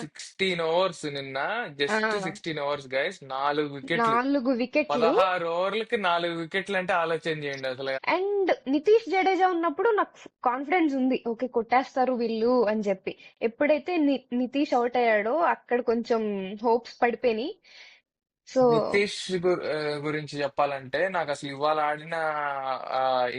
16 overs నిన్న. Just ఆ 16 overs guys, 4 వికెట్లు. 4 వికెట్లు. 16 ఓవర్లకి 4 వికెట్లు అంటే ఆలోచన చేయండి అసలు. అండ్ నితీష్ జడేజా ఉన్నప్పుడు నాకు కాన్ఫిడెన్స్ ఉంది, ఓకే కొట్టేస్తారు వీళ్ళు అని చెప్పి. ఎప్పుడైతే నితీష్ అవుట్ అయ్యాడో అక్కడ కొంచెం హోప్స్ పడిపోయినాయి. సో నితీష్ గురించి చెప్పాలంటే, నాకు అసలు ఇవాళ ఆడిన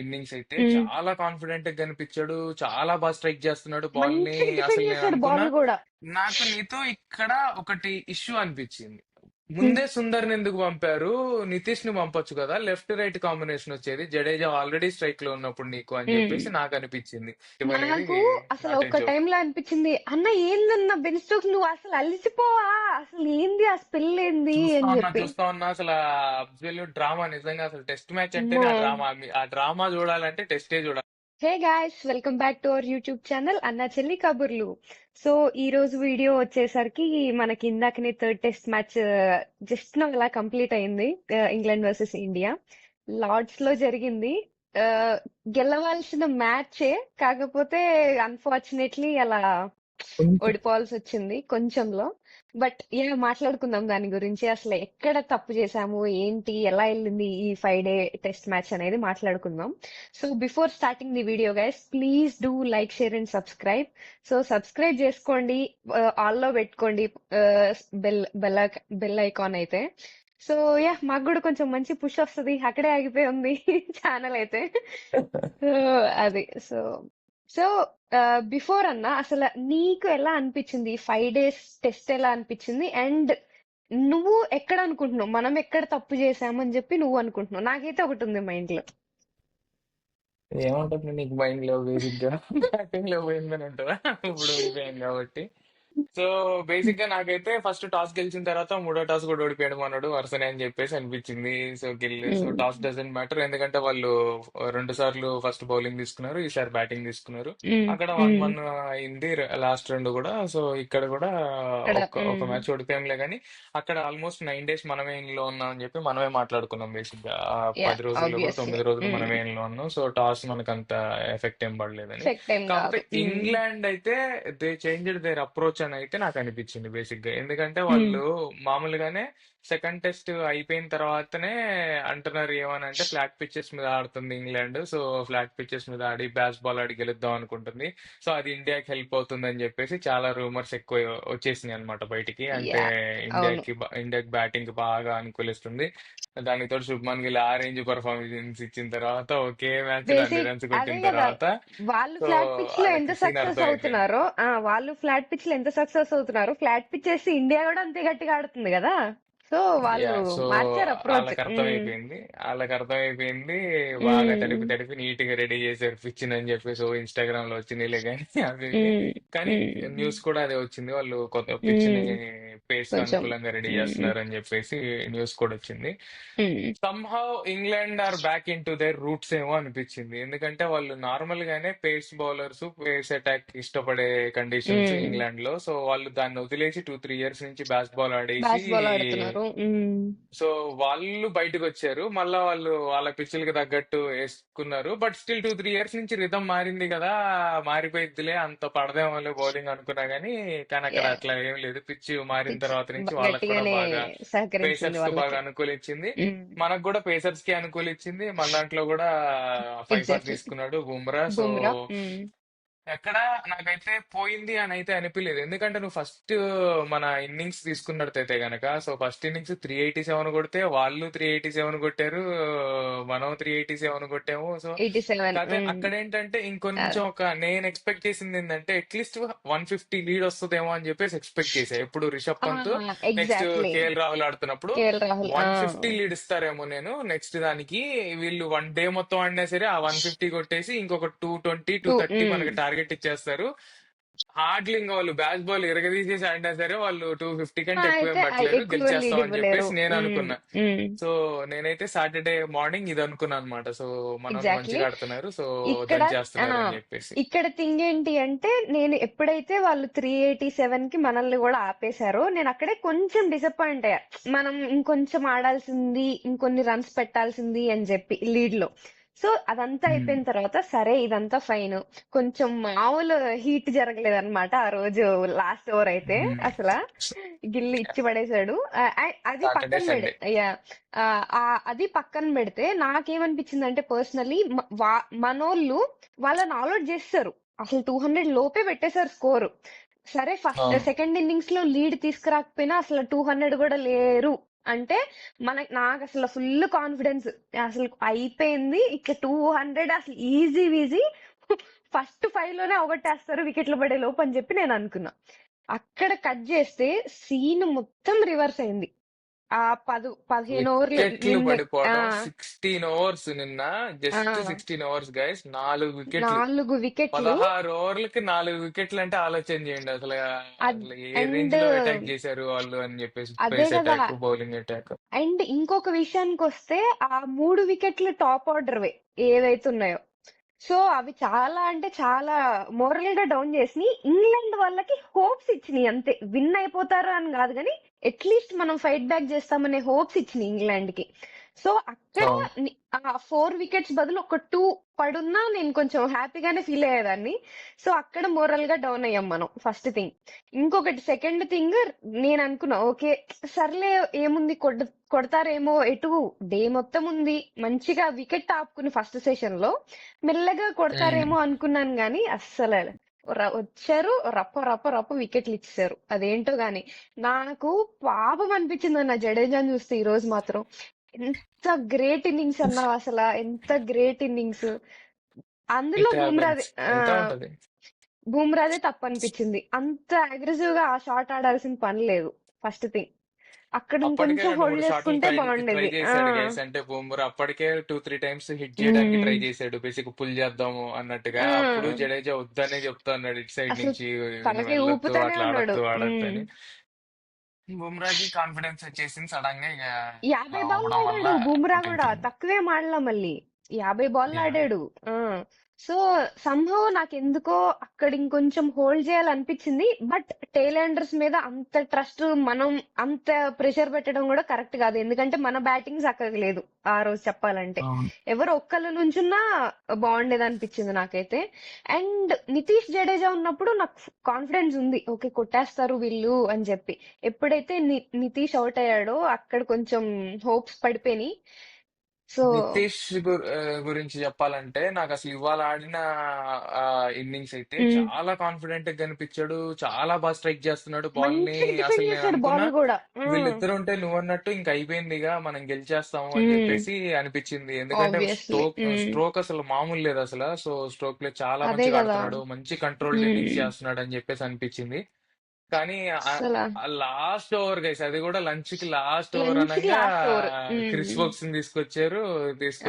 ఇన్నింగ్స్ అయితే ఉమ్, చాలా కాన్ఫిడెంట్ గా కనిపించాడు. చాలా బాగా స్ట్రైక్ చేస్తున్నాడు బాల్ ని. మంచిగా అసలు డిఫెండ్ నేను చేశాడు అనుకున్నా, బాల్ కూడా. నాకు నీతో ఇక్కడ ఒకటి ఇష్యూ అనిపించింది. ఉమ్, ముందే సుందర్ని ఎందుకు పంపారు? నితీష్ ని పంపొచ్చు కదా, లెఫ్ట్ రైట్ కాంబినేషన్ వచ్చేది. జడేజా ఆల్రెడీ స్ట్రైక్ లో ఉన్నప్పుడు నీకు అని ఉమ్. చెప్పేసి నాకు అనిపించింది. ఇవనేది నాకు అసలు నాట్ ఏ ఒక జోక్. టైంలో అనిపించింది, అన్న ఏందన్న బెన్ స్టోక్స్ నువ్వు అసలు అలిసిపోవా, అసలు ఏంది ఆ స్పెల్ ఏంది చూస్తా అని ఉన్నా చెప్పి. చూస్తా ఉన్నా అసలు అబ్సల్యూట్ డ్రామా. నిజంగా అసలు టెస్ట్ మ్యాచ్ అంటేనే అమ్మో. ఆ డ్రామా. ఆ డ్రామా చూడాలంటే టెస్టే చూడాలి. Hey guys, welcome back to our YouTube channel అన్నా చెల్లి కబుర్లు. సో ఈ రోజు వీడియో వచ్చేసరికి మనకి ఇందాకనే థర్డ్ టెస్ట్ మ్యాచ్ జస్ట్ నా ఇలా కంప్లీట్ అయింది. ఇంగ్లాండ్ వర్సెస్ ఇండియా లార్డ్స్ లో జరిగింది. ఆ, గెలవాల్సిన మ్యాచే, కాకపోతే అన్ఫార్చునేట్లీ అలా ఓడిపోవాల్సి వచ్చింది కొంచెంలో. బట్ మాట్లాడుకుందాం దాని గురించి, అసలు ఎక్కడ తప్పు చేశాము, ఏంటి, ఎలా వెళ్ళింది ఈ 5 డే టెస్ట్ మ్యాచ్ అనేది మాట్లాడుకుందాం. So before starting the video guys, please do like, share and subscribe. So subscribe చేసుకోండి, ఆల్ లో పెట్టుకోండి బెల్ ఐకాన్ అయితే. సో మాకు కూడా కొంచెం మంచి పుష్ వస్తుంది, అక్కడే ఆగిపోయి ఉంది ఛానల్ అయితే. సో అది సో సో బిఫోర్ అన్న, అసలు నీకు ఎలా అనిపించింది 5 డేస్ టెస్ట్, ఎలా అనిపించింది? అండ్ నువ్వు ఎక్కడ అనుకుంటున్నావు మనం ఎక్కడ తప్పు చేసామని చెప్పి నువ్వు అనుకుంటున్నావు? నాకైతే ఒకటి ఉంది మైండ్ లో. ఏమంటుంది నీకు మైండ్ లో? బేసిక్ గా బ్యాటింగ్ లో పోయిందని ఉంటుందా? ఇప్పుడు ఓడిపోయాం కాబట్టి. సో బేసిక్ గా నాకైతే ఫస్ట్ టాస్ గెలిచిన తర్వాత మూడో టాస్ కూడా ఓడిపోయాడు మనోడు వరుసనే అని చెప్పేసి అనిపించింది. So um, toss doesn't matter, ఎందుకంటే వాళ్ళు 2 సార్లు ఫస్ట్ బౌలింగ్ తీసుకున్నారు, ఈసారి బ్యాటింగ్ తీసుకున్నారు. ఉమ్, అక్కడ వన్ ఉమ్. వన్ అయింది లాస్ట్ రెండు కూడా. సో ఇక్కడ కూడా ఇక్కడ ఒక మ్యాచ్ ఓడిపోయాంలే కానీ, అక్కడ ఆల్మోస్ట్ 9 డేస్ మనమే ఇంట్లో ఉన్నాం అని చెప్పి మనమే మాట్లాడుకున్నాం. బేసిక్ గా ఆ యా 10 రోజుల్లో కూడా ఆబ్వియస్లీ 9 రోజులు మనమే ఇంట్లో ఉన్నాం. సో టాస్ మనకు అంత ఎఫెక్ట్ ఏం పడలేదని. ఎఫెక్ట్ ఏం కాకపోతే కాదు. ఇంగ్లాండ్ అయితే దే చేంజ్డ్ దేర్ అప్రోచ్ అని అయితే నాకు అనిపించింది బేసిక్ గా. ఎందుకంటే ఉమ్, వాళ్ళు మామూలుగానే సెకండ్ టెస్ట్ అయిపోయిన తర్వాతనే అంటున్నారు ఏమని అంటే, ఫ్లాట్ పిచెస్ మీద ఆడుతుంది ఇంగ్లాండ్, సో ఫ్లాట్ పిచెస్ మీద ఆడి బ్యాస్ బాల్ ఆడి గెలుద్దాం అనుకుంటుంది, సో అది ఇండియాకి హెల్ప్ అవుతుంది అని చెప్పేసి చాలా రూమర్స్ ఎక్కువ వచ్చేసినాయి అనమాట బయటికి. అంటే యా అవును. ఇండియాకి బ్యాటింగ్ కి బాగా అనుకూలిస్తుంది. దానితో శుభ్మన్ గిల్ ఆ రేంజ్ పర్ఫార్మెన్స్ ఇచ్చిన తర్వాత, ఒకే మ్యాచ్ లో అన్ని బేసిక్ రన్స్ అదే కొట్టిన కదా, తర్వాత, వాళ్ళు సో ఫ్లాట్ పిచ్ లో ఎంత వాళ్ళకి సీన్ సక్సెస్ అర్థమైపోయింది. అవుతున్నారో, ఫ్లాట్ పిచ్ చేసి ఇండియా కూడా అంతే గట్టిగా ఆడుతుంది కదా. సో వాళ్ళు సో మార్చారు అప్రోచ్. వాళ్ళకి అర్థమైపోయింది. బాగా తడిపి తడిపి నీట్ గా రెడీ చేశారు పిచ్ అని చెప్పేసి ఇన్స్టాగ్రామ్ లో వచ్చినాయిలే కానీ అవి ఇవి. కానీ న్యూస్ కూడా అదే వచ్చింది, వాళ్ళు కొత్త పిచ్ ని పేస్ కి కొంచెం అనుకూలంగా రెడీ ఉమ్, చేస్తున్నారు అని చెప్పేసి న్యూస్ కూడా వచ్చింది. Um, somehow England are back in to their roots ఏమో అనిపించింది. ఎందుకంటే వాళ్ళు నార్మల్ గానే పేస్ బౌలర్స్, పేస్ అటాక్ ఇష్టపడే కండిషన్స్ ఉమ్. ఇంగ్లాండ్ లో. సో వాళ్ళు దాన్ని వదిలేసి 2-3 ఇయర్స్ నుంచి బ్యాస్ బాల్ ఆడేసి, బ్యాస్ బాల్ ఆడుతున్నారు. సో వాళ్ళు బయటకు వచ్చారు. మళ్ళా వాళ్ళు వాళ్ళ పిచ్చులకి తగ్గట్టు వేసుకున్నారు. బట్ స్టిల్ 2-3 ఇయర్స్ నుంచి రిధం మారింది కదా, మారిపోయిద్దిలే, అంత పడదేమోలే బౌలింగ్ అనుకున్నా గానీ, కానీ అక్కడ అట్లా ఏం లేదు. పిచ్ మారిన పిచ్ తర్వాత నుంచి వాళ్ళకి కూడా గట్టిగానే బాగా సహకరించింది పేసర్స్ కు బాగా వాళ్ళకి. అనుకూలించింది. మనకు కూడా పేసర్స్ కి అనుకూలించింది. మన దాంట్లో కూడా 5 ఫర్ ఎగ్జాక్ట్లీ. తీసుకున్నాడు బుమ్రా. సో బుమ్రా. ఎక్కడ నాకైతే పోయింది అని అయితే అనిపించలేదు. ఎందుకంటే నువ్వు ఫస్ట్ మన ఇన్నింగ్స్ తీసుకున్నట్టయితే గనక, సో ఫస్ట్ ఇన్నింగ్స్ 387 కొడితే వాళ్ళు 387 కొట్టారు, మనం 387 కొట్టాము. సో 87. కాకపోతే అక్కడ ఏంటంటే ఇంకొంచెం నేను ఎక్స్పెక్ట్ చేసింది ఏంటంటే, అట్లీస్ట్ 150 లీడ్ వస్తుందేమో అని చెప్పేసి ఎక్స్పెక్ట్ చేశా. ఎప్పుడు Rishabh Pant next exactly. KL Rahul ఆడుతున్నప్పుడు కేఎల్ రాహుల్. 150 లీడ్ ఇస్తారేమో నేను నెక్స్ట్ దానికి. వీళ్ళు 1 డే మొత్తం ఆడినా సరే ఆ 150 కొట్టేసి ఇంకొక 220, టూ 230 మనకి టార్గెట్ ఇచ్చేస్తారు. హార్డ్లీ ఇంకా వాళ్ళు బ్యాట్ బాల్ ఇరగదీసేసి ఆడినా సరే వాళ్ళు 250 కంటే ఎక్కువేం అయితే పట్టలేరు, ఎక్కువ లీడ్ గెలిచేస్తాం అని ఇవ్వలేరు. చెప్పేసి నేను అనుకున్నా. సో నేనైతే సాటర్డే మార్నింగ్ ఇది అనుకున్నాను అనమాట. సో మనోళ్ళు ఎగ్జాక్ట్లీ. మంచిగా ఆడుతున్నారు, సో ఇక్కడ ఆ, దంచేస్తున్నారు అని చెప్పేసి. ఇక్కడ థింగ్ ఏంటి అంటే, నేను ఎప్పుడైతే వాళ్ళు 387 కి మనల్ని కూడా ఆపేశారో, నేను అక్కడే కొంచెం డిసప్పాయింట్ అయ్యా. మనం ఇంకొంచెం ఆడాల్సింది, ఇంకొన్ని రన్స్ పెట్టాల్సింది అని చెప్పి లీడ్ లో. సో అదంతా అయిపోయిన తర్వాత సరే ఇదంతా ఫైన్. కొంచెం మామూలు హీట్ జరగలేదన్నమాట ఆ రోజు లాస్ట్ ఓవర్ అయితే. అసలు గిల్లి ఇచ్చి పడేశాడు. అది సాటర్డే పక్కన సండే. అది పక్కన పెడితే నాకేమనిపించిందంటే పర్సనలీ మనోళ్ళు వాళ్ళని ఆల్అౌట్ చేస్తారు. అసలు 200 లోపే పెట్టేశారు స్కోర్. సరే అవును. సెకండ్ ఇన్నింగ్స్ లో లీడ్ తీసుకురాకపోయినా అసలు 200 కూడా లేరు అంటే నాకు అసలు ఫుల్ కాన్ఫిడెన్స్. అసలు అయిపోయింది ఇక 200 అసలు ఈజీ ఈజీ ఫస్ట్ 5 లోనే అవగొట్టేస్తారు వికెట్లు పడే లోపు అని చెప్పి నేను అనుకున్నా. అక్కడ కట్ చేస్తే సీన్ మొత్తం రివర్స్ అయింది. ఆ 15 ఓవర్లు వికెట్లు నిన్న పడిపోవడం 16 ఓవర్స్ నిన్న, జస్ట్ ఆ 16 ఓవర్స్ గైస్, 4 వికెట్లు. 4 వికెట్లు 16 ఓవర్లకి 4 వికెట్లు అంటే ఆలోచన చేయండి అసలు. అసలు ఏ అండ్ రేంజ్ లో అటాక్ చేశారు వాళ్ళు అని చెప్పేసి, అదే పేస్ కదా. Attack, bowling attack. అండ్ ఇంకొక విషయానికి వస్తే ఆ 3 వికెట్లు టాప్ ఆర్డర్వే ఏవైతే ఉన్నాయో. సో అవి చాలా అంటే చాలా మోరల్ గా డౌన్ చేసి ఇంగ్లాండ్ వాళ్ళకి హోప్స్ ఇచ్చినాయి అంతే. విన్ అయిపోతారు అని కాదు కానీ అట్లీస్ట్ మనం ఫైట్ బ్యాక్ చేస్తామనే హోప్స్ ఇచ్చినాయి ఇంగ్లాండ్ కి. సో అక్కడ అవును. ఆ 4 వికెట్స్ బదులు ఒక 2 పడున్నా నేను కొంచెం హ్యాపీగానే ఫీల్ అయ్యేదాన్ని. సో అక్కడ మోరల్ గా డౌన్ అయ్యాం మనం ఫస్ట్ థింగ్. ఇంకొకటి సెకండ్ థింగ్, నేను అనుకున్నా ఓకే సర్లే ఏముంది కొడతారేమో, ఎటు డే మొత్తం ఉంది మంచిగా వికెట్ ఆపుకుని ఫస్ట్ సెషన్ లో మెల్లగా కొడతారేమో అనుకున్నాను గాని అస్సలు వచ్చారు రప్ప రప్ప రప్ప వికెట్లు ఇచ్చేసారు. అదేంటో గాని నాకు పాపం అనిపించింది అన్న జడేజాని చూస్తే ఈ రోజు మాత్రం. ఎంత గ్రేట్ ఇన్నింగ్స్ అన్నా అసలు, ఎంత గ్రేట్ ఇన్నింగ్స్. అందులో ఇట్ హ్యాపెన్స్, అయితా ఉంటది. బూమ్రాదే తప్పు అనిపించింది. అంత అగ్రెసివ్ గా ఆ షాట్ ఆడాల్సిన పని లేదు ఫస్ట్ థింగ్. అక్కడ అప్పటికే ఇంకొంచెం 2-3 హోల్డ్ షాట్లు చేసుకుంటే ట్రై బాగుండేది. చేశాడు గైస్. అంటే బూమ్రా అప్పటికే 2-3 టైమ్స్ హిట్ చేయడానికి ట్రై చేశాడు, బేసిక్ పుల్ చేద్దాము అన్నట్టుగా. అప్పుడు ఉమ్, జడేజా వద్దనే చెప్తా అన్నాడు ఇటు సైడ్ అసలు నుంచి, నువ్వు తలకి వెళ్ళొద్దు, ఊపుతానే అట్లా ఉన్నాడు. ఆడొద్దు ఆడొద్దు అని. బుమ్రాకి కాన్ఫిడెన్స్ వచ్చేసింది సడన్ గా, ఇక 50 అలా బాల్ అవ్వడం వల్ల ఆడాడు బుమ్రా కూడా, కొట్టేసింది. తక్కువే ఆడలా మళ్ళీ. 50 బాల్ ఆడాడు. ఆ సో సంహవ్ నాకు ఎందుకో అక్కడ ఇంకొంచెం హోల్డ్ చేయాలనిపించింది. బట్ టైలెండర్స్ మీద అంత ట్రస్ట్, మనం అంత ప్రెషర్ పెట్టడం కూడా కరెక్ట్ కాదు. ఎందుకంటే మన బ్యాటింగ్ చక్కగా లేదు ఆ రోజు చెప్పాలంటే. అవును. ఎవరు ఒక్కళ్ళ నుంచున్నా బాగుండేది అనిపించింది నాకైతే. అండ్ నితీష్ జడేజా ఉన్నప్పుడు నాకు కాన్ఫిడెన్స్ ఉంది, ఓకే కొట్టేస్తారు వీళ్ళు అని చెప్పి. ఎప్పుడైతే నితీష్ అవుట్ అయ్యాడో అక్కడ కొంచెం హోప్స్ పడిపోయినాయి. సో నితీష్ గురించి చెప్పాలంటే, నాకు అసలు ఇవాళ ఆడిన ఇన్నింగ్స్ అయితే చాలా కాన్ఫిడెంట్ గా కనిపించాడు. చాలా బాగా స్ట్రైక్ చేస్తున్నాడు బాల్ ని. మంచిగా అసలు డిఫెండ్ నేను చేశాడు అనుకున్నా బాల్ కూడా. వీళ్ళిద్దరు ఉంటే నువ్వు అన్నట్టు ఇంక అయిపోయిందిగా, మనం గెలిచేస్తాము అని చెప్పేసి అనిపించింది. ఎందుకంటే ఆబ్వియస్లీ. స్ట్రోక్ అసలు మామూలు లేదు అసలు. సో స్ట్రోక్ ప్లే చాలా అదే మంచిగా కదా. ఆడుతున్నాడు, మంచి కంట్రోల్డ్ ఇన్నింగ్స్ చేస్తున్నాడు అని చెప్పేసి అనిపించింది. కానీ అసలు లాస్ట్ ఓవర్ గైస్, అది కూడా లంచ్ కి లాస్ట్ ఓవర్ లంచ్ కి అనగా లాస్ట్ ఓవర్. క్రిస్ వోక్స్ ని తీసుకొచ్చి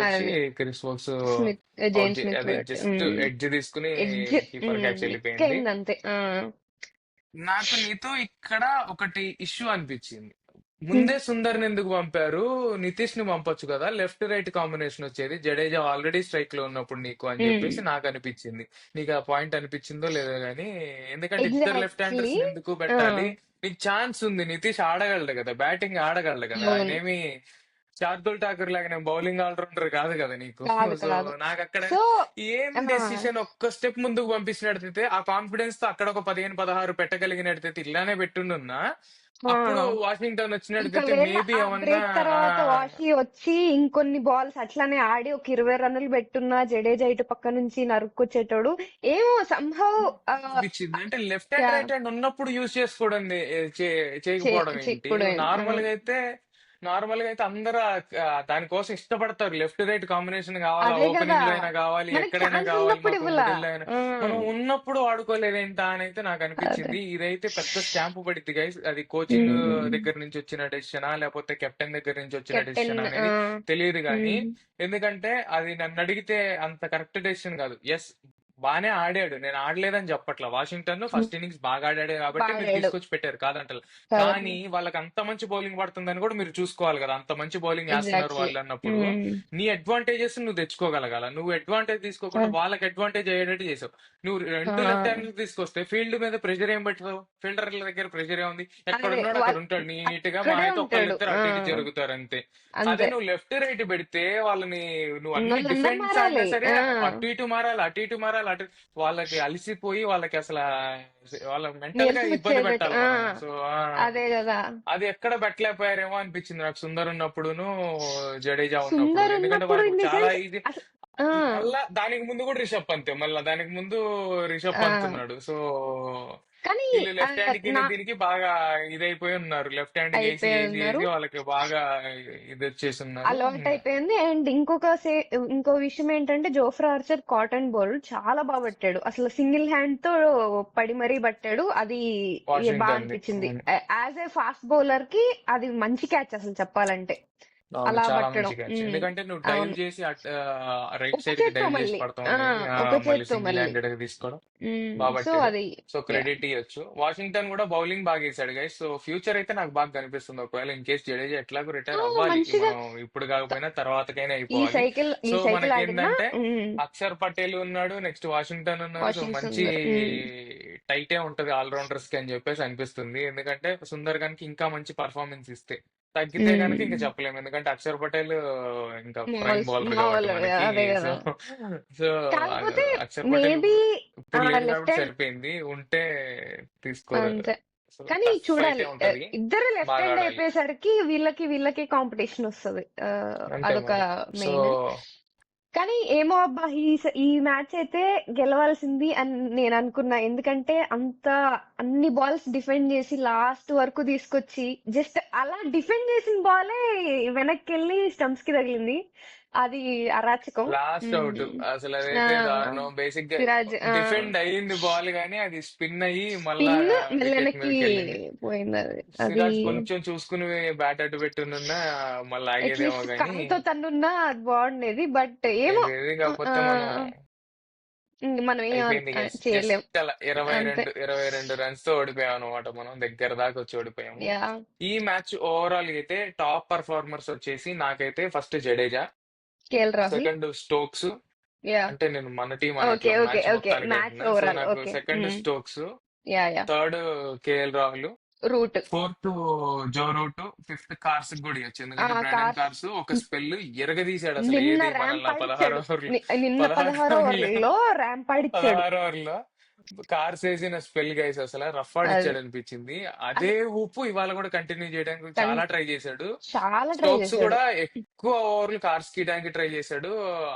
అది Chris Woakes Smith, out James Smith అది జస్ట్ ఎడ్జ్ తీసుకుని ఎడ్జ్ కీపర్ క్యాచ్ వెళ్ళిపోయింది. ఎక్కయింది అంతే. నాకు నీతో ఇక్కడ ఒకటి ఇష్యూ అనిపించింది. ముందే సుందర్ని ఎందుకు పంపారు, నితీష్ ని పంపొచ్చు కదా, లెఫ్ట్ రైట్ కాంబినేషన్ వచ్చేది, జడేజా ఆల్రెడీ స్ట్రైక్ లో ఉన్నప్పుడు నీకు అని చెప్పేసి నాకు అనిపించింది. నీకు ఆ పాయింట్ అనిపించిందో లేదో గానీ, ఎందుకంటే ఇద్దరు లెఫ్ట్ హ్యాండర్స్ ఎగ్జాక్ట్లీ. ని ఎందుకు పెట్టాలి? నీకు ఛాన్స్ ఉంది, నితీష్ ఆడగలడు కదా, బ్యాటింగ్ ఆడగలడు కదా, ఆయన అవును. ఏమి శార్దుల్ ఠాకూర్ లాగా నేను బౌలింగ్ ఆల్రౌండర్ కాదు కదా నీకు. కాదు సో కాదు. నాకు అక్కడ సో ఏం డెసిషన్, ఒక్క స్టెప్ ముందుకు పంపించినట్టయితే, ఆ కాన్ఫిడెన్స్ తో అక్కడ ఒక 15-16 పెట్టగలిగినట్టయితే, ఇలానే పెట్టుండున్నా అప్పుడు వాషింగ్టన్ వచ్చినట్టయితే ఒకవేళ మేబీ ఆ ఏమన్నా బ్రేక్ తర్వాత వాషి వచ్చి ఇంకొన్ని బాల్స్ అట్లానే ఆడి ఒక 20 రన్నులు పెట్టున్నా జడేజా ఇటు పక్క నుంచి నరుక్కొచ్చేటోడు. ఏమో సంహవ్ అనిపించింది. అంటే లెఫ్ట్ హ్యాండ్ రైట్ హ్యాండ్ ఉన్నప్పుడు యూజ్ చేసుకోవడం చేయకపోవడం ఏంటి? చెప్పుడు. నార్మల్ గా అయితే అందరూ దానికోసం ఇష్టపడతారు. లెఫ్ట్ రైట్ కాంబినేషన్ కావాలా, అదే కదా, ఓపెనింగ్ లో అయినా కావాలి, మనకి ఎక్కడైనా ఛాన్స్ కావాలి, ఉన్నప్పుడు మాకు ఇవ్వలా. మిడిల్ లో అయినా. మనం ఉన్నప్పుడు ఆడుకోలేదేంటా అని అయితే నాకు అదే. అనిపించింది. ఇదైతే పెద్ద స్టాంపు పడిద్ది గైస్. అది కోచింగ్ దగ్గర నుంచి వచ్చిన డెసిషనా, లేకపోతే కెప్టెన్ దగ్గర నుంచి వచ్చిన కెప్టెన్. డెసిషన్ అనేది తెలియదు కానీ, ఎందుకంటే అది నన్ను అడిగితే అంత కరెక్ట్ డెసిషన్ కాదు. ఎస్, బానే ఆడాడు, నేను ఆడలేదని చెప్పట్లా. వాషింగ్టన్ ఉమ్, ఫస్ట్ ఇన్నింగ్స్ బాగా ఆడాడే కాబట్టి మీరు బాగాడు తీసుకొచ్చి పెట్టారు, కాదంటలే. కాబట్టి కానీ వాళ్ళకి అంత మంచి బౌలింగ్ పడుతుందని కూడా మీరు చూసుకోవాలి కదా. అంత మంచి బౌలింగ్ వేస్తున్నారు ఎగ్జాక్ట్లీ. వాళ్ళు అన్నప్పుడు నీ అడ్వాంటేజెస్ నువ్వు తెచ్చుకోగలగాల. నువ్వు అడ్వాంటేజ్ తీసుకోకుండా వాళ్ళకి అడ్వాంటేజ్ అయ్యేటట్టు చేసావు. నువ్వు రెండు లెఫ్ట్ హ్యాండ్ తీసుకొస్తే ఫీల్డ్ మీద ప్రెషర్ ఏం పెట్టావు? ఫీల్డర్ల దగ్గర ప్రెషర్ ఏముంది? ఎక్కడ అదే ఉన్నాడు అక్కడ వాళ్ళు ఉంటాడు నీట్ గా, మా అక్కడే అయితే ఉంటాడు. ఒకళ్ళిద్దరు అటు ఇటు జరుగుతారు అంతే. అదే అంతే. నువ్వు లెఫ్ట్ రైట్ పెడితే వాళ్ళని, నువ్వు అన్ని ఇంకొందరు డిఫెన్స్ ఆడినా మారాలి. సరే అటు ఇటు మారాలి, అటు ఇటు మారాలి, అటు వాళ్ళకి అలిసిపోయి వాళ్ళకి అసలు వాళ్ళ మెంటల్ గా నీరసం ఇబ్బంది వచ్చేటట్టు. పెట్టాలి మనం. సో అదే కదా. అది ఎక్కడ పెట్టలేకపోయారేమో అనిపించింది నాకు, సుందర్ ఉన్నప్పుడును జడేజా ఉన్నప్పుడు. సుందర్ ఎందుకంటే ఉన్నప్పుడు వాళ్ళకి ఇన్ ది చాలా సెన్స్ ఈజీ. అసలు ఆ, మళ్ళా దానికి ముందు కూడా రిషబ్ పంతే, మళ్ళా దానికి ముందు రిషబ్ పంత్ ఆ. ఉన్నాడు. సో కానీ వీళ్ళు లెఫ్ట్ హ్యాండ్ కి నా దీనికి బాగా ఇదైపోయి ఉన్నారు. లెఫ్ట్ హ్యాండ్ కి వేసి అయిపోయి వేసి ఉన్నారు, వేసి వాళ్ళకి బాగా ఇది వచ్చేసి ఉన్నారు. అలవాటు అయిపోయింది. అండ్ ఇంకో విషయం ఏంటంటే జోఫ్రా ఆర్చర్ కాటన్ బాల్ చాలా బాగా పట్టాడు. అసలు సింగిల్ హ్యాండ్ తో పడి మరీ పట్టాడు. అది బాగా వాషింగ్టన్ ది. అనిపించింది. యాజ్ ఏ ఫాస్ట్ బౌలర్ కి అది మంచి క్యాచ్ అసలు చెప్పాలంటే, అవును, అలా చాలా పట్టడం. మంచి క్యాచ్. ఎందుకంటే నువ్వు డైవ్ అవును. చేసి రైట్ ఒక సైడ్ కి చేత్తో డైవ్ చేసి మళ్ళీ పడతాం ఆ అనేది ఒక మళ్ళీ చేత్తో సింగిల్ మళ్ళీ హ్యాండెడ్ గా తీసుకోవడం సో బాగా పట్టాడు. అది సో యా క్రెడిట్ ఇవ్వచ్చు. వాషింగ్టన్ కూడా బౌలింగ్ బాగా వేసాడు గైస్. సో ఫ్యూచర్ అయితే నాకు బాగా కనిపిస్తుంది. ఒకవేళ ఇన్ కేస్ జడేజా ఎట్లాగో రిటైర్ అవ్వాలి, మంచిగా మనం ఇప్పుడు కాకపోయినా తర్వాతకైనా ఈ అయిపోవాలి. సైకిల్ సో మనకి ఆడినా. ఏంటంటే అక్షర్ పటేల్ ఉన్నాడు, నెక్స్ట్ వాషింగ్టన్ ఉన్నారు. సో వాషింగ్ మంచి సుందర్. టైటే ఉంటది ఆల్రౌండర్స్ కి అని చెప్పేసి అనిపిస్తుంది. ఎందుకంటే సుందర్ గన్కి ఇంకా మంచి పర్ఫార్మెన్స్ ఇస్తే, తగ్గితే కనుక ఇంకా చెప్పలేము. ఎందుకంటే అక్షర్ పటేల్ ఇంకా ప్రైమ్ బౌలర్ కాబట్టి మనకి. అదే సో కదా. సో కాకపోతే అక్షర్ పటేల్ మేబీ ఇప్పుడు లేదు లెఫ్ట్ కాబట్టి హ్యాండ్ సరిపోయింది, ఉంటే తీసుకోరు. అంతే. సో కానీ టఫ్ చూడాలి, అయితే ఉంటది, ఇద్దరు లెఫ్ట్ బాగా హ్యాండ్ ఆడాలి అయిపోయేసరికి వీళ్ళకి కాంపిటీషన్ వస్తుంది. అంతే అదొక మరి. So main. కానీ ఏమో అబ్బా, ఈ మ్యాచ్ అయితే గెలవాల్సింది అని నేను అనుకున్నా. ఎందుకంటే అన్ని బాల్స్ డిఫెండ్ చేసి లాస్ట్ వరకు తీసుకొచ్చి జస్ట్ అలా డిఫెండ్ చేసిన బాలే వెనక్కి వెళ్ళి స్టంప్స్ కి తగిలింది. అది అరాచకం. లాస్ట్ అవుట్ అసలు ఆ, అదైతే దారుణం. బేసిక్ గా సిరాజ్ డిఫెండ్ అయ్యింది బాల్ గానీ అది స్పిన్ అయ్యి మళ్ళా స్పిన్ వికెట్ వెనక్కి మీదకి వెళ్ళింది. పోయింది. అది సిరాజ్ కొంచెం చూసుకుని బ్యాట్ అటు పెట్టున్నా మళ్ళీ ఆగేదేమో అట్లీస్ట్ గానీ కన్నుతో తన్నున్నా అది బాగుండేది. బట్ ఏమో ఇది కాకపోతే మనం మనం ఏం అయిపోయింది గైస్. చేయలేం. జస్ట్ అలా అంతే. 22 రన్స్ తో ఓడిపోయాం అనమాట. మనం దగ్గర దాకా వచ్చి ఓడిపోయాము. యా ఈ మ్యాచ్ ఓవరాల్ అయితే టాప్ పర్ఫార్మర్స్ వచ్చేసి నాకైతే first Jadeja, KL Rahul. Second Stokes. Yeah అంటే నేను మన టీం ఓకే అనట్లేదు, ఓకే మ్యాచ్ ఓకే మొత్తానికి మ్యాచ్ అంటున్నా. సో ఓవరాల్ నాకు okay. Second Stokes, yeah yeah third KL Rahul, Root. Fourth Joe Root, fifth Carse కూడా ఇవ్వచ్చు. ఎందుకంటే బ్రాండన్ కార్స్ కార్స్ ఒక స్పెల్ ఎరగదీశాడు అసలు. నిన్న ఏది ర్యాంప్ మనల్ని 16 ఆడిచ్చాడు. ఓవర్లు నిన్న 16 16 ఓవర్లు ఓవర్లలో ర్యాంప్ ఆడిచ్చాడు. 16 ఓవర్లో కార్స్ వేసిన స్పెల్ గైస్ అసలు రఫ్ అది ఆడిచ్చాడు అనిపించింది. అదే ఊపు ఇవాళ కూడా కంటిన్యూ చేయడానికి కన్- చాలా ట్రై చేశాడు. చాలా ట్రై స్టోక్స్ చేశాడు. కూడా ఎక్కువ ఓవర్లు కార్స్ గీయడానికి ట్రై చేశాడు.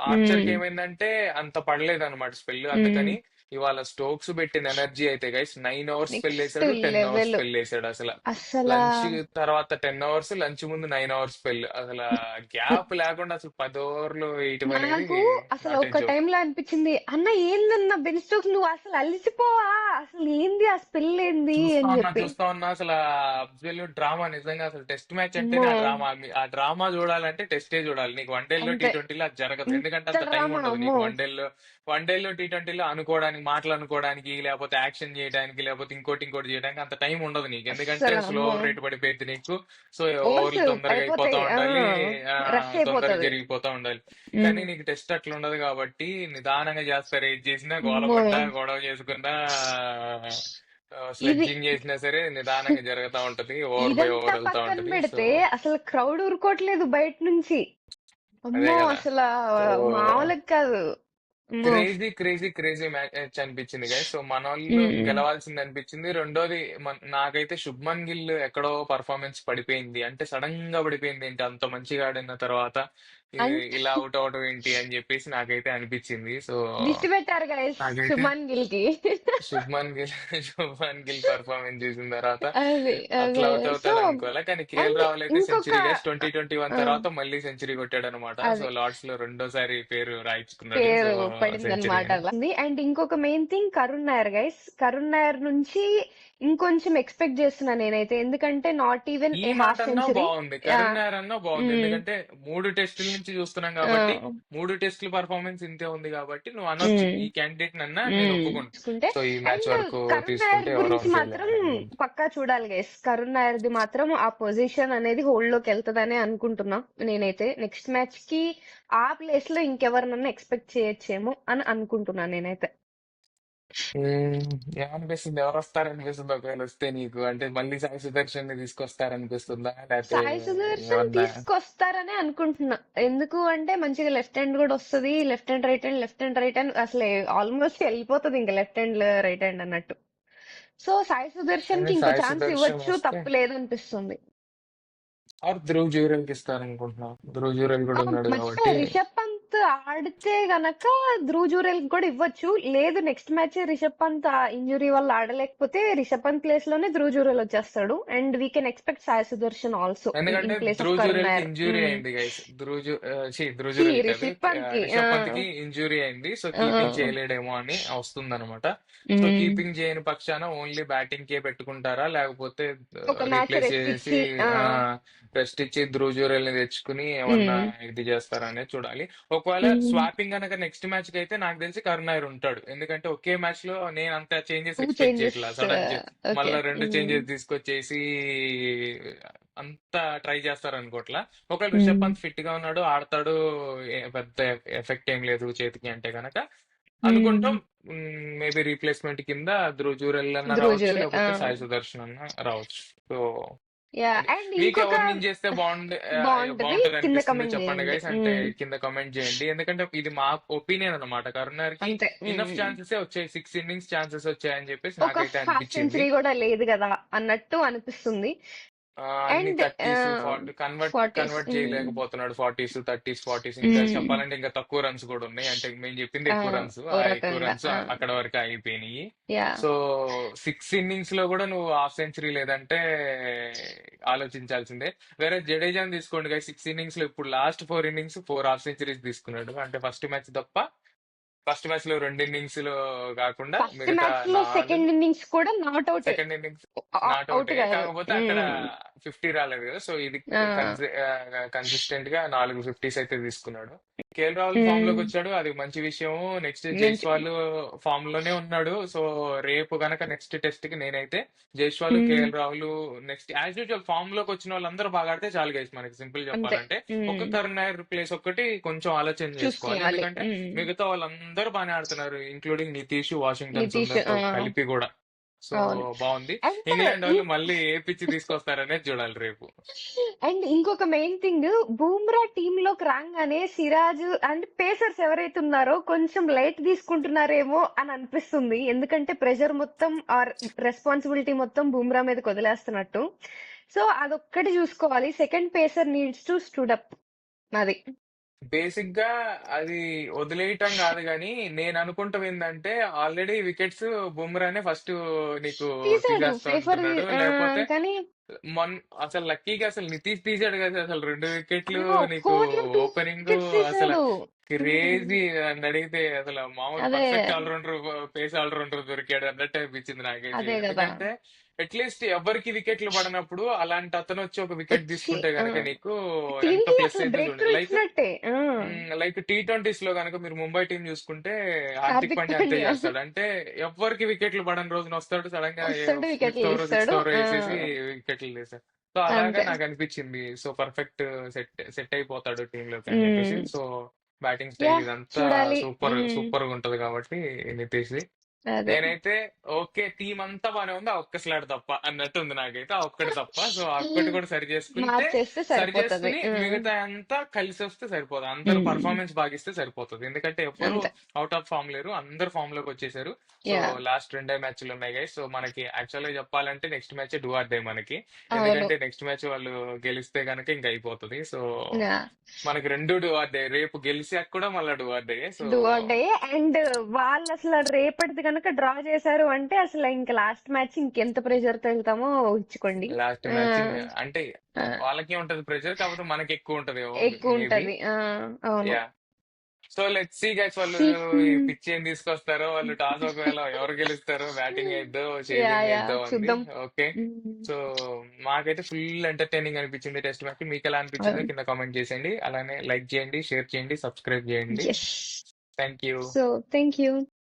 ఆర్చర్ కి ఏమైందంటే అంత పడలేదు అనమాట స్పెల్. అందుకని ఇవాళ స్టోక్స్ పెట్టిన ఎనర్జీ అయితే గైస్ 9 అవర్స్ స్పెల్ నెక్స్ట్ వేసాడు, 10 అవర్స్ లెవెల్ స్పెల్ వేసాడు. అసలు అసలు. లంచ్ తర్వాత 10 అవర్స్, లంచ్ ముందు 9 అవర్స్ స్పెల్. అసలు గ్యాప్ లేకుండా అసలు 10 ఓవర్లు వేయటం అనేది నాకు అసలు నాట్ ఒక జోక్. టైంలో అనిపించింది, అన్న ఏందన్న బెన్ స్టోక్స్ నువ్వు అసలు అలిసిపోవా, అసలు ఏంది ఆ స్పెల్ ఏంది అని చెప్పి. చూస్తా ఉన్నా అసలు అబ్సల్యూట్ డ్రామా నిజంగా. అసలు టెస్ట్ మ్యాచ్ అంటే అమ్మో, ఆ డ్రామా, ఆ డ్రామా చూడాలంటే టెస్టే చూడాలి. నీకు వన్డేల్లో అంతే. T20లో అది జరగదు. ఎందుకంటే ఇంత అంత టైం డ్రామా ఉండదు అమ్మో. నీకు. వన్డేల్లో T20లో అనుకోవడానికి, మాటలు అనుకోవడానికి, లేకపోతే యాక్షన్ చేయడానికి, లేకపోతే ఇంకోటి చేయడానికి అంత టైం ఉండదు నీకు. ఎందుకంటే అస్సలు స్లో అమ్మో, రేట్ పడిపోయింది నీకు. సో ఓవర్స్ ఓవర్లు తొందరగా అయిపోతా అయిపోతాయి. ఉండాలి, రష్ తొందరగా అయిపోతుంది. జరిగిపోతా ఉండాలి. కానీ నీకు టెస్ట్ అట్లా ఉండదు కాబట్టి నిదానంగా చేస్తారు. ఏది చేసినా గోల అమ్మో, పడ్డా, గొడవ చేసుకున్నా, ఇది స్లెడ్జింగ్ చేసినా సరే నిదానంగా జరుగుతా ఉంటది. ఓవర్ బై ఇదంతా ఓవర్ వెళ్తా పక్కన ఉంటది. సో పెడితే అసలు క్రౌడ్ ఊరుకోవట్లేదు బయట నుంచి. అదే అమ్మో కదా. అసలు సో మామూలుగా కాదు. అమ్మో. క్రేజీ మ్యాచ్ అనిపించింది గైస్. సో మన వాళ్ళు గెలవాల్సింది అనిపించింది. రెండోది నాకైతే శుభ్మన్ గిల్ ఎక్కడో పర్ఫార్మెన్స్ పడిపోయింది. అంటే సడన్ గా పడిపోయింది ఏంటి, అంత మంచిగా ఆడిన తర్వాత ఇలా అవుట్ అవడం ఏంటి అని చెప్పేసి నాకైతే అనిపించింది. సో దిష్టి పెట్టారు గైస్ నాకైతే శుభన్ గిల్ కి. శుభ్మన్ గిల్ పర్ఫార్మెన్స్ చూసిన తర్వాత అది అట్లా అదే. అవుట్ సో అవుతాడు అనుకోవాలి. కానీ కేఎల్ అండ్ రాహుల్ అయితే ఇంకొక సెంచరీ గైస్ 2021 ఆ, తర్వాత మళ్ళీ సెంచరీ కొట్టాడు అనమాట. సో అది లార్డ్స్ లో రెండోసారి పేరు రాయించుకున్నాడు. సో పేరు పడింది సెంచరీ అనమాట అని. అలా. అండ్ ఇంకొక main thing Karun Nair guys. Karun Nair నుంచి ఇంకొంచెం ఎక్స్పెక్ట్ చేస్తున్నా నేనైతే. ఎందుకంటే నాట్ ఈవెన్ ఈ ఏ మాట హాఫ్ అన్నా సెంచరీ. బాగుంది, కరుణ్ నాయర్ అన్నా బాగుంది. ఎందుకంటే 3 టెస్టుల నుంచి చూస్తున్నాం కాబట్టి 3 టెస్టుల పర్ఫార్మెన్స్ ఇంతే ఉంది కాబట్టి నువ్వు అనొచ్చు ఈ క్యాండిడేట్ నన్నా నేను ఒప్పుకుంటా. చూసుకుంటే. సో ఈ మ్యాచ్ అండ్ వరకు కరుణ్ నాయర్ తీసుకుంటే ఎవరో గురించి ఫెయిల్ మాత్రం అయ్యారు. పక్కా చూడాలి గైస్. కరుణ్ నాయర్ది మాత్రం ఆ పొజిషన్ అనేది హోల్డ్ లోకి వెళ్తదనే అనుకుంటున్నా నేనైతే. నెక్స్ట్ మ్యాచ్ కి ఆ ప్లేస్ లో ఇంకెవరినన్నా ఎక్స్పెక్ట్ చేయొచ్చేమో అని అనుకుంటున్నా నేనైతే. ఏమనిపిస్తుంది, ఎవరు వస్తారనిపిస్తుంది ఒకవేళ వస్తే నీకు? అంటే మళ్ళీ సాయి సుదర్శన్ ని తీసుకొస్తారనిపిస్తుందా, లేకపోతే సాయి సుదర్శన్ ఏమన్నా? తీసుకొస్తారనే అనుకుంటున్నా. ఎందుకు అంటే మంచిగా లెఫ్ట్ హ్యాండ్ కూడా వస్తది. Left hand right hand, left hand right hand అసలు ఆల్మోస్ట్ వెళ్ళిపోతుంది ఇంకా లెఫ్ట్ హ్యాండ్ రైట్ హ్యాండ్ అన్నట్టు. సో సాయి సుదర్శన్ కానీ కి ఇంకో సాయి ఛాన్స్ సుదర్శన్ ఇవ్వచ్చు, వస్తే తప్పు లేదనిపిస్తుంది. ఆర్ ధ్రువ్ జురేల్ కి ఇస్తారనుకుంటున్నా. ధ్రువ్ జురేల్ కూడా ఉన్నాడు మంచిగా కాబట్టి. రిషబ్ పంత్ ఆడితే గనక ధ్రువ్ జురేల్ కూడా ఇవ్వచ్చు. లేదు next match Rishabh Pant injury వల్ల ఆడలేకపోతే రిషబ్ పంత్ ప్లేస్ లోనే ధ్రువ్ జురేల్ వచ్చేస్తాడు. And we can expect Sai Sudharsan also ఎందుకంటే in place of Dhruv Karun Jurel కి నాయర్. ఇంజురీ అయింది గైస్. ధ్రువ్ జురేల్ కాదు, రిషబ్ పంత్ కి రిషబ్ పంత్ కి ఇంజురీ అయింది. సో కీపింగ్ చేయలేడేమో అని వస్తుందన్నమాట. సో కీపింగ్ చేయని పక్షాన ఓన్లీ బ్యాటింగ్ కే పెట్టుకుంటారా, లేకపోతే ఒక మ్యాచ్ రీప్లేస్ రెస్ట్ చేసి ఇచ్చి రెస్ట్ ఇచ్చి ధ్రువ్ జురేల్ ని తెచ్చుకుని ఏమన్నా ఇది చేస్తారా అనేది చూడాలి. ఒకవేళ స్వాపింగ్ కనుక నెక్స్ట్ మ్యాచ్ కి అయితే నాకు తెలిసి కరుణ్ నాయర్ ఉంటాడు. ఎందుకంటే ఒకే మ్యాచ్ లో నేను అంత చేంజెస్ 2 ఎక్స్పెక్ట్ చేంజెస్. చేయట్లా. Sudden okay. మళ్ళా 2 చేంజెస్ తీసుకొచ్చేసి అంతా ట్రై చేస్తారు అనుకోట్లా. ఒకవేళ రిషబ్ పంత్ ఫిట్ గా ఉన్నాడు, ఆడతాడు, పెద్ద ఎఫెక్ట్ ఏం లేదు చేతికి అంటే గనక అనుకుంటాం. మేబీ రీప్లేస్మెంట్ కింద ధ్రువ్ జురేల్ అన్న ధ్రువ్ రావచ్చు, జురేల్. లేకపోతే సాయి సుదర్శన్ అన్న రావచ్చు. So yeah. అది అండ్ మీకు ఇంకొక ఎవరి నుంచి చేస్తే బాగుంటది, బాగుంటది కింద అనిపిస్తుందో కమెంట్ చెప్పండి చేయండి. గైస్. అంటే కింద కమెంట్ చేయండి. ఎందుకంటే ఇది మా ఒపీనియన్ అన్నమాట. కరుణ్ కి అంతే. ఇనఫ్ ఛాన్సెస్ వచ్చాయి, 6 innings ఛాన్సెస్ వచ్చాయని చెప్పేసి ఒక నాకైతే హాఫ్ అనిపించింది. సెంచరీ కూడా లేదు కదా అన్నట్టు అనిపిస్తుంది. అన్ని and 30s 40 convert 40s. చేయలేకపోతున్నాడు. 40s 30s 40s ఇంకా చెప్పాలంటే ఇంకా తక్కువ రన్స్ కూడా ఉన్నాయి. అంటే మేము చెప్పింది ఎక్కువ రన్స్, ఓ ఆ ఎక్కువ రకంగా. రన్స్ అక్కడ వరకు అయిపోయినాయి. యా. సో 6 innings లో కూడా నువ్వు హాఫ్ సెంచరీ లేదంటే ఆలోచించాల్సిందే. వేరే జడేజాని తీసుకోండి కదా, 6 innings లో ఇప్పుడు లాస్ట్ 4 innings 4 హాఫ్ సెంచరీస్ తీసుకున్నాడు. అంటే ఫస్ట్ మ్యాచ్ తప్ప, ఫస్ట్ మ్యాచ్ లో 2 innings లో కాకుండా ఫస్ట్ మిగతా మ్యాచ్ లో 4 సెకండ్ ఇన్నింగ్స్ కూడా not out. Second innings not out out. కాదు. కాకపోతే అక్కడ 50 రాలేదు కదా. సో ఇది కన్సిస్టెంట్ గా 4 50s అయితే తీసుకున్నాడు. కేఎల్ రాహుల్ ఫామ్ లోకి వచ్చాడు, అది మంచి విషయం. నెక్స్ట్ జైస్వాల్ ఫామ్ లోనే ఉన్నాడు. సో రేపు గనక నెక్స్ట్ టెస్ట్ కి నేనైతే Jaiswal, KL Rahul next as usual form లోకి వచ్చిన వాళ్ళందరూ బాగా ఆడితే చాలు గైస్. మనకి సింపుల్ అంతే. చెప్పాలంటే ఒక కరుణ్ నాయర్ ప్లేస్ ఒక్కటి కొంచెం ఆలోచన చూస్ చేసుకోవాలి. చేయాలి. ఎందుకంటే మిగతా వాళ్ళందరూ బాగానే ఆడుతున్నారు, ఇంక్లూడింగ్ నితీష్, వాషింగ్టన్ నితీష్. సుందర్తో కలిపి కూడా. సో అవును. బాగుంది. అండ్ ఇంగ్లాండ్ వాళ్ళు మళ్ళీ ఏ పిచ్చి తీసుకొస్తారనేది చూడాలి రేపు. అండ్ ఇంకొక మెయిన్ థింగ్, బూమ్రా టీమ్ లోకి రాగానే సిరాజ్ అండ్ పేసర్స్ ఎవరైతే ఉన్నారో కొంచెం లైట్ తీసుకుంటున్నారేమో అని అనిపిస్తుంది. ఎందుకంటే ప్రెషర్ మొత్తం ఆర్ రెస్పాన్సిబిలిటీ మొత్తం బూమ్రా మీదకి వదిలేస్తున్నట్టు. సో అదొక్కటి చూసుకోవాలి. Second pacer needs to stood up. అది బేసిక్ గా అది వదిలేయటం కాదు, కానీ నేను అనుకుంటాం ఏంటంటే ఆల్రెడీ వికెట్స్ బుమ్రానే ఫస్ట్ నీకు తీసాడు తీసేస్తా ఫేవర్. ఉంటున్నాడు. లేకపోతే కానీ అసలు లక్కీగా అసలు నితీష్ తీసాడు కదా, అసలు 2 వికెట్లు ఒక్క నీకు ఓవర్ లో 2 ఓపెనింగ్ వికెట్స్ అసలు తీసాడు. క్రేజీ. నన్ను అడిగితే అసలు మామూలు అదే పర్ఫెక్ట్ ఆల్రౌండర్, పేస్ ఆల్రౌండర్ దొరికాడు అన్నట్టు అనిపించింది నాకైతే. అదే కదా. ఎందుకంటే అట్లీస్ట్ ఎవరికి వికెట్లు పడినప్పుడు అలాంటి అతను వచ్చి ఒక వికెట్ వచ్చి తీసుకుంటే గనక నీకు టీమ్ ఎంత కి ప్లస్ అసలు అయితే బ్రేక్ చూడండి. త్రూ లైక్ ఇచ్చినట్టే. లైక్ T20s లో కనుక మీరు ముంబై టీం చూసుకుంటే హార్దిక్ హార్దిక్ పాండ్యా అంతే పాండ్యా చేస్తాడు. అంటే ఎవరికి వికెట్లు పడని రోజున వస్తాడు, సడన్ గా వస్తాడు, ఫిఫ్త్ వికెట్లు ఓవర్ సిక్స్త్ ఇస్తాడు. ఓవర్ వేసేసి వికెట్లు తీస్తాడు. సో అలాగా అంతే. నాకు అనిపించింది. సో పర్ఫెక్ట్ సెట్ అయిపోతాడు టీమ్ లోకి అని చెప్పేసి. సో బ్యాటింగ్ యా, స్టైల్ ఇదంతా చూడాలి. సూపర్ గా ఉంటది కాబట్టి నితీష్ ది. అదే నేనైతే ఓకే టీం అంతా బానే ఉంది, ఆ ఒక్క స్లాట్ తప్ప అన్నట్టు ఉంది నాకైతే. ఆ ఒక్కటి తప్ప. సో ఆ ఒక్కటి కూడా సరి చేసుకుంటే, మార్చేస్తే సరి సరిపోతది. చేసుకుని మిగతా అంతా కలిసి వస్తే సరిపోతుంది. అందరూ పర్ఫార్మెన్స్ బాగిస్తే సరిపోతుంది. ఎందుకంటే ఎవ్వరు అంతే. అవుట్ ఆఫ్ ఫామ్ లేరు, అందరు ఫామ్ లోకి వచ్చేసారు. సో యా, లాస్ట్ 2 మ్యాచ్లు ఉన్నాయి గైస్. సో మనకి యాక్చువల్ గా చెప్పాలంటే next match do or day మనకి. అవును. ఎందుకంటే నెక్స్ట్ మ్యాచ్ వాళ్ళు గెలిస్తే గనక ఇంకా అయిపోతుంది. సో యా, మనకి 2 డూ ఆర్ డే. రేపు గెలిచాక కూడా మళ్ళీ do or day. So do or day. And వాళ్ళు అసలు రేపటిది కనుక డ్రా చేశారు అంటే అసలు ఇంకా లాస్ట్ మ్యాచ్ ఇంకెంత ప్రెషర్ తో వెళ్తామో ఊహించుకోండి. లాస్ట్ ఆ, మ్యాచ్ అంటే ఆ, వాళ్ళకి ఉంటది ప్రెషర్, కాకపోతే మనకి ఎక్కువ ఉంటది ఎక్కువ మేబీ. ఉంటది. అవును. Yeah. So let's see guys, వాళ్ళు See, ఈ పిచ్ ఏం తీసుకొస్తారో, వాళ్ళు టాస్ ఒకవేళ ఎవరు గెలుస్తారో, బ్యాటింగ్ అయిద్దో యా చేజింగ్ యా అయిద్దో ఉంది. చూద్దాం. ఓకే, సో మాకైతే ఫుల్ ఎంటర్టైనింగ్ అనిపించింది టెస్ట్ మ్యాచ్. మీకు ఎలా అనిపించిందో కింద కామెంట్ చేసేయండి. అలానే లైక్ చేయండి, షేర్ చేయండి, సబ్స్క్రైబ్ చేయండి. Yes. Thank you. So thank you.